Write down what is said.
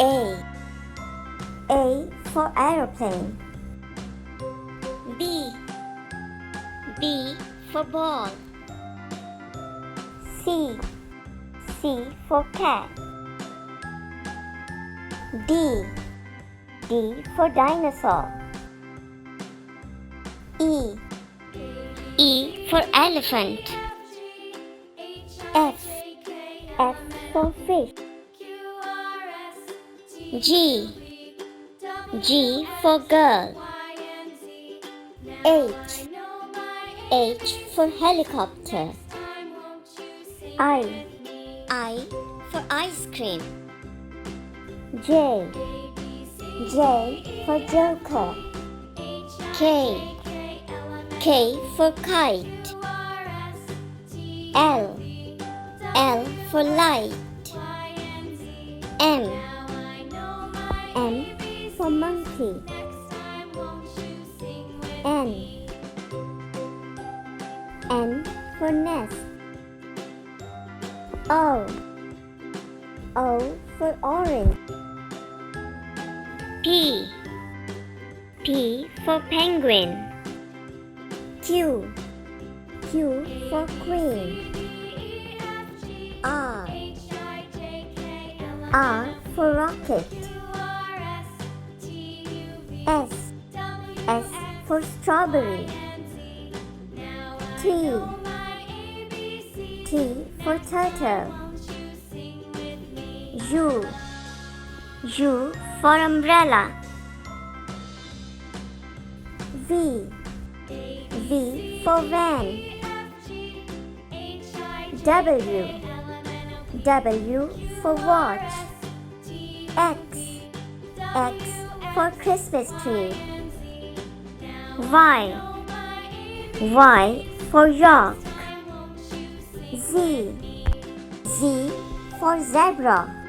A. A for aeroplane. B. B for ball. C. C for cat. D. D for dinosaur. E. E for elephant. F. F for fish. G. G for girl. H. H for helicopter. I. I for ice cream. J. J for joker. K. K for kite. L. L for light. M. M for monkey. N. N for nest. O. O for orange. P. P for penguin. Q. Q for queen. R. R for rocket. S. S for strawberry. T. T for turtle. U. U for umbrella. V. V for van. W. W for watch. X. X for Christmas tree. Y. Y for yak. Z. Z for zebra.